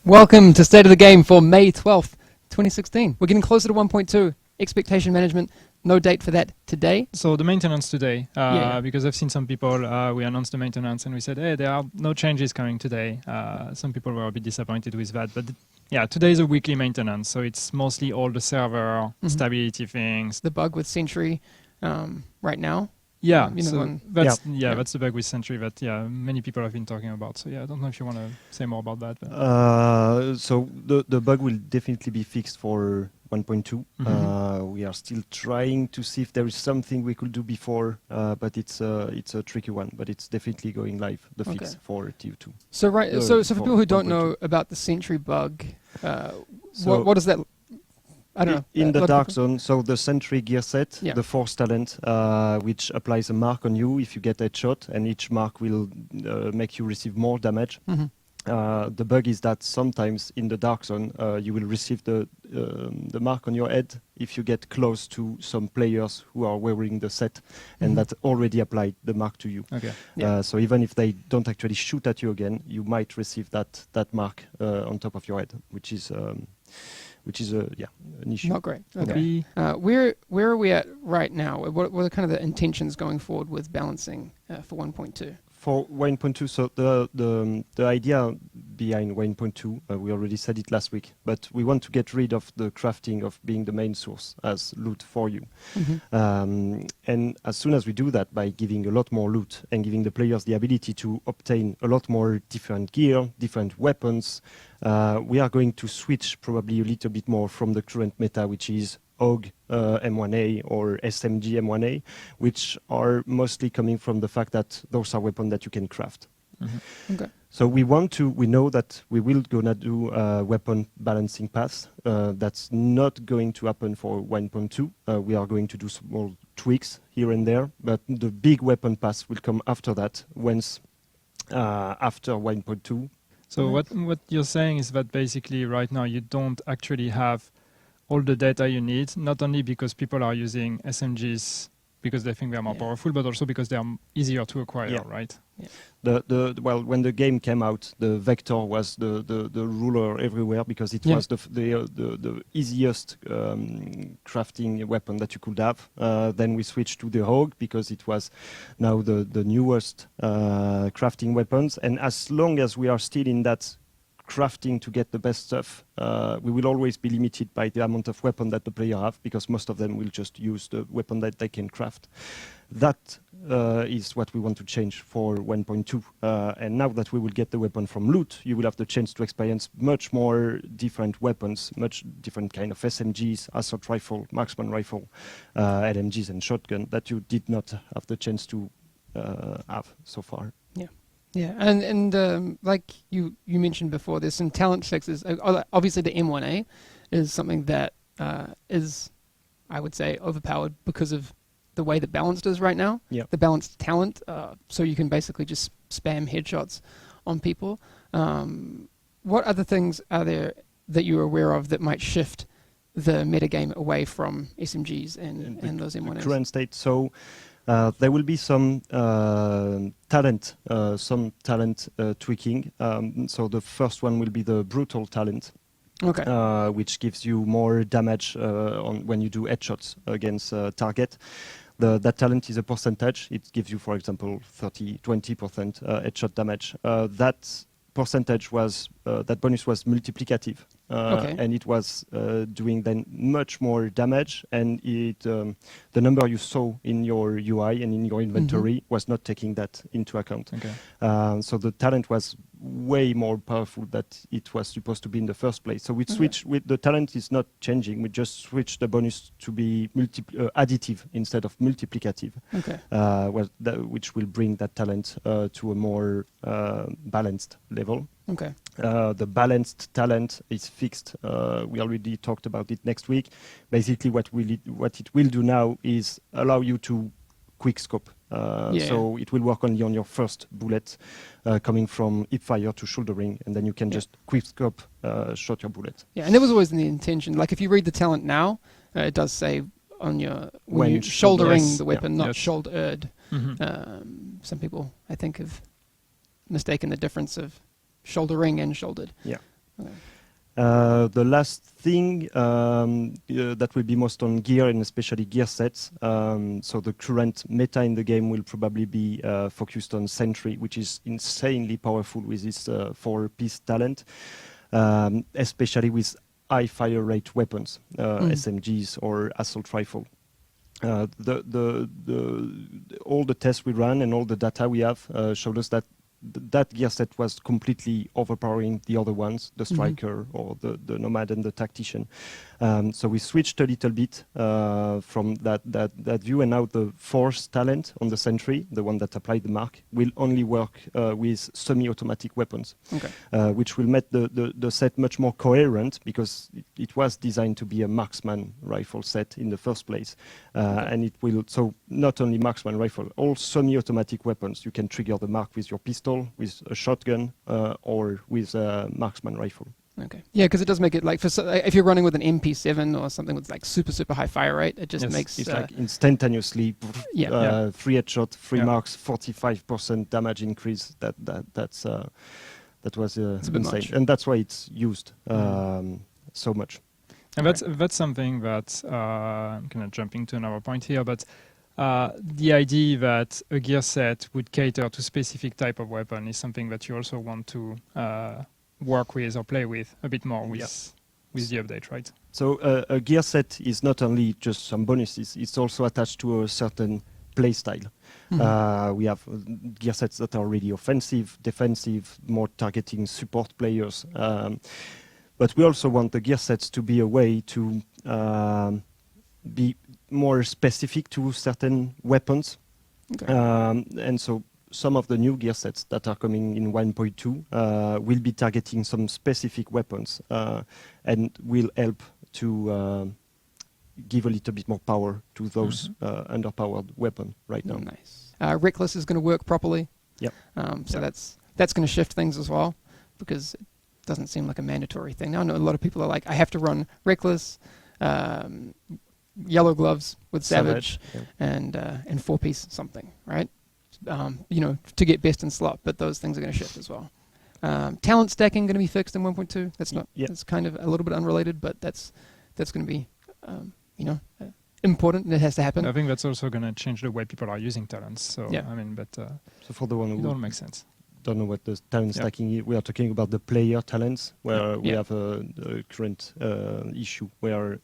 Welcome to State of the Game for May 12th, 2016. We're getting closer to 1.2. Expectation management, no date for that today. So the maintenance today, because I've seen some people, we announced the maintenance and we said, hey, there are no changes coming today. Some people were a bit disappointed with that. But yeah, today is a weekly maintenance. So it's mostly all the server stability things. The bug with Sentry right now. Yeah, that's the bug with Sentry that many people have been talking about. So yeah, I don't know if you want to say more about that. So the bug will definitely be fixed for 1.2. We are still trying to see if there is something we could do before, but it's a tricky one. But it's definitely going live, the fix for TU2. So so for people who don't know about the Sentry bug, what is that? I don't know. In the dark zone, so the Sentry Gear Set, the force talent, which applies a mark on you if you get a headshot, and each mark will make you receive more damage. The bug is that sometimes in the dark zone, you will receive the mark on your head if you get close to some players who are wearing the set and that already applied the mark to you. So even if they don't actually shoot at you again, you might receive that mark on top of your head, which is an issue. Not great. Okay. Where are we at right now? What are kind of the intentions going forward with balancing for 1.2? For 1.2, so the idea behind 1.2, we already said it last week, but we want to get rid of the crafting of being the main source as loot for you. And as soon as we do that by giving a lot more loot and giving the players the ability to obtain a lot more different gear, different weapons, we are going to switch probably a little bit more from the current meta, which is AUG M1A or SMG M1A, which are mostly coming from the fact that those are weapons that you can craft. So we know that we will gonna do a weapon balancing path. That's not going to happen for 1.2. We are going to do small tweaks here and there, but the big weapon path will come after that, once after 1.2. So what you're saying is that basically right now you don't actually have all the data you need, not only because people are using SMGs because they think they're more powerful, but also because they are easier to acquire, right? Well, when the game came out, the Vector was the ruler everywhere because it was the easiest crafting weapon that you could have. Then we switched to the AUG because it was now the newest crafting weapons. And as long as we are still in that crafting to get the best stuff, we will always be limited by the amount of weapon that the player have, because most of them will just use the weapon that they can craft. That is what we want to change for 1.2. And now that we will get the weapon from loot, you will have the chance to experience much more different weapons, much different kind of SMGs, assault rifle, marksman rifle, LMGs and shotgun that you did not have the chance to have so far. Yeah, and like you mentioned before, there's some talent fixes. Obviously, the M1A is something that is, I would say, overpowered because of the way the balanced is right now. The balanced talent, so you can basically just spam headshots on people. What other things are there that you're aware of that might shift the metagame away from SMGs and those M1As? Current state, so there will be some talent tweaking. So the first one will be the brutal talent, which gives you more damage when you do headshots against target. That talent is a percentage. It gives you, for example, 20% headshot damage. That percentage was that bonus was multiplicative, and it was doing then much more damage, and it the number you saw in your UI and in your inventory was not taking that into account. So the talent was way more powerful than it was supposed to be in the first place. So we switch with the talent is not changing. We just switch the bonus to be additive instead of multiplicative, which will bring that talent to a more balanced level. The balanced talent is fixed. We already talked about it next week. Basically, what it will do now is allow you to quick scope. So it will work only on your first bullet coming from hip fire to shouldering, and then you can just quick scope shot your bullet. And that was always the intention. Like if you read the talent now, it does say on your when you're shouldering the weapon, not shouldered. Some people I think have mistaken the difference of shouldering and shouldered. Yeah. Okay. The last thing that will be most on gear, and especially gear sets. So the current meta in the game will probably be focused on Sentry, which is insanely powerful with this 4-piece talent, especially with high fire rate weapons, SMGs or assault rifle. All the tests we ran and all the data we have showed us that that gear set was completely overpowering the other ones, the striker or the nomad and the tactician. So we switched a little bit from that view, and now the force talent on the Sentry, the one that applied the mark, will only work with semi-automatic weapons, which will make the set much more coherent, because it was designed to be a marksman rifle set in the first place. And it will, so not only marksman rifle, all semi-automatic weapons, you can trigger the mark with your pistol, with a shotgun, or with a marksman rifle. Okay. Yeah, because it does make it like if you're running with an MP7 or something with like super high fire rate, it just makes it's like instantaneously 3 headshot, 3 marks, 45% damage increase. That was insane, and that's why it's used so much. And that's something that I'm kind of jumping to another point here, but the idea that a gear set would cater to specific type of weapon is something that you also want to work with or play with a bit more with the update, right? So a gear set is not only just some bonuses, it's also attached to a certain play style. We have gear sets that are really offensive, defensive, more targeting support players. But we also want the gear sets to be a way to be more specific to certain weapons. And so some of the new gear sets that are coming in 1.2 will be targeting some specific weapons and will help to give a little bit more power to those underpowered weapons right now. Nice. Reckless is going to work properly. Yep. So that's going to shift things as well, because it doesn't seem like a mandatory thing. Now I know a lot of people are like, I have to run Reckless, yellow gloves with Savage. And 4-piece something, right? To get best in slot, but those things are going to shift as well. Talent stacking going to be fixed in 1.2. That's not. That's kind of a little bit unrelated, but that's going to be, important, and it has to happen. I think that's also going to change the way people are using talents. So I mean, but so for the one who don't make sense. Don't know what the talent stacking is, we are talking about the player talents, where we have a current issue where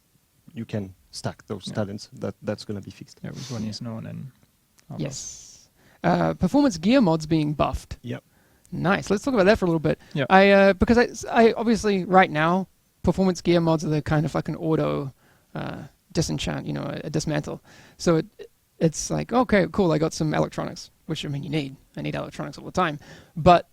you can stack those talents. That's going to be fixed. Yeah, which one is known and yes. Performance gear mods being buffed. Yep. Nice. Let's talk about that for a little bit. Yep. Because I obviously right now performance gear mods are the kind of like an auto disenchant, a dismantle. So it's like, okay, cool, I got some electronics, which I mean I need electronics all the time. But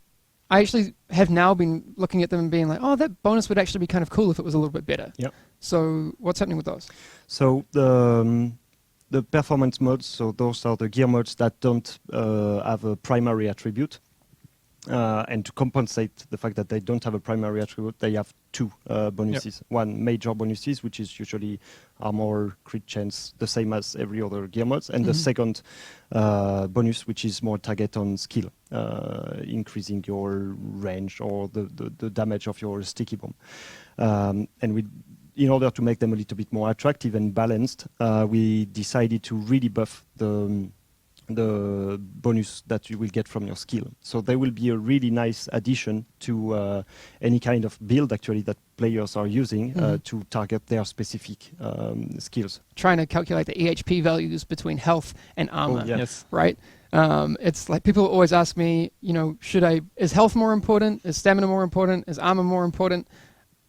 I actually have now been looking at them and being like, oh, that bonus would actually be kind of cool if it was a little bit better. Yep. So what's happening with those? So the performance mods, so those are the gear mods that don't have a primary attribute. And to compensate the fact that they don't have a primary attribute, they have 2 bonuses. One major bonuses, which is usually armor, crit chance, the same as every other gear mods. And the second bonus, which is more target on skill, increasing your range or the damage of your sticky bomb. And in order to make them a little bit more attractive and balanced, we decided to really buff the bonus that you will get from your skill. So they will be a really nice addition to any kind of build actually that players are using to target their specific skills. Trying to calculate the EHP values between health and armor, yes. Right? It's like people always ask me, is health more important? Is stamina more important? Is armor more important?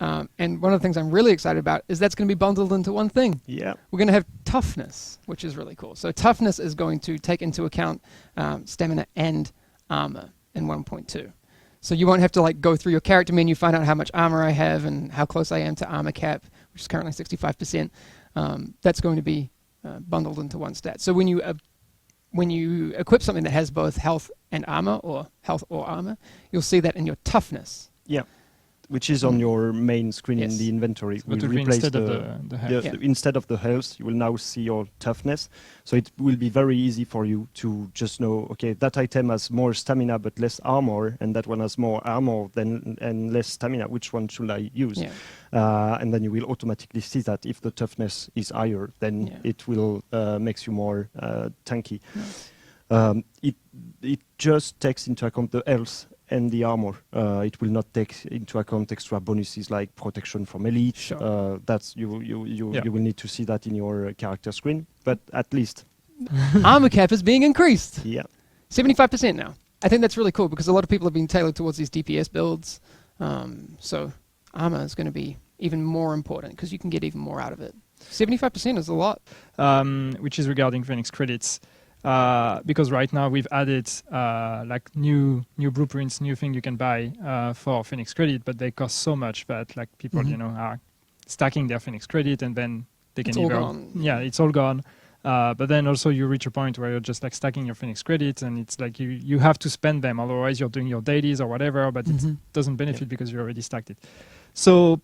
And one of the things I'm really excited about is that's going to be bundled into one thing. Yeah. We're going to have toughness, which is really cool. So toughness is going to take into account stamina and armor in 1.2. So you won't have to like go through your character menu, find out how much armor I have and how close I am to armor cap, which is currently 65%. That's going to be bundled into one stat. So when you equip something that has both health and armor, or health or armor, you'll see that in your toughness. Yeah. which is on your main screen in the inventory. So will replace instead of the health. Instead of the health, you will now see your toughness. So it will be very easy for you to just know, okay, that item has more stamina but less armor, and that one has more armor and less stamina. Which one should I use? And then you will automatically see that if the toughness is higher, then it will makes you more tanky. It just takes into account the health and the armor. It will not take into account extra bonuses like protection from elite. Sure. That's you will need to see that in your character screen. But at least armor cap is being increased. Yeah, 75% now. I think that's really cool because a lot of people have been tailored towards these DPS builds. So armor is going to be even more important because you can get even more out of it. 75% is a lot. Which is regarding Phoenix credits. Because right now we've added like new blueprints, new thing you can buy for Phoenix credit, but they cost so much that like people are stacking their Phoenix credit and then they can it's all gone. But then also you reach a point where you're just like stacking your Phoenix credits and it's like you have to spend them, otherwise you're doing your dailies or whatever, but it doesn't benefit because you already stacked it. So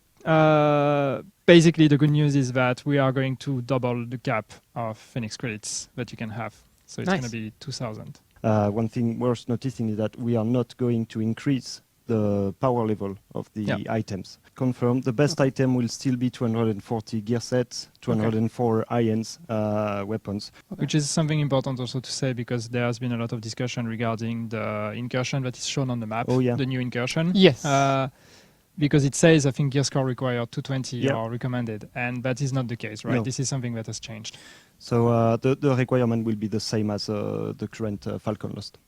basically the good news is that we are going to double the cap of Phoenix credits that you can have. So it's going to be 2,000. One thing worth noticing is that we are not going to increase the power level of the items. Confirmed, the best item will still be 240 gear sets, 204 irons weapons. Which is something important also to say because there has been a lot of discussion regarding the incursion that is shown on the map, the new incursion. Yes. Because it says, I think, gear score required 220 or recommended, and that is not the case, right? No. This is something that has changed. So the requirement will be the same as the current Falcon Lost.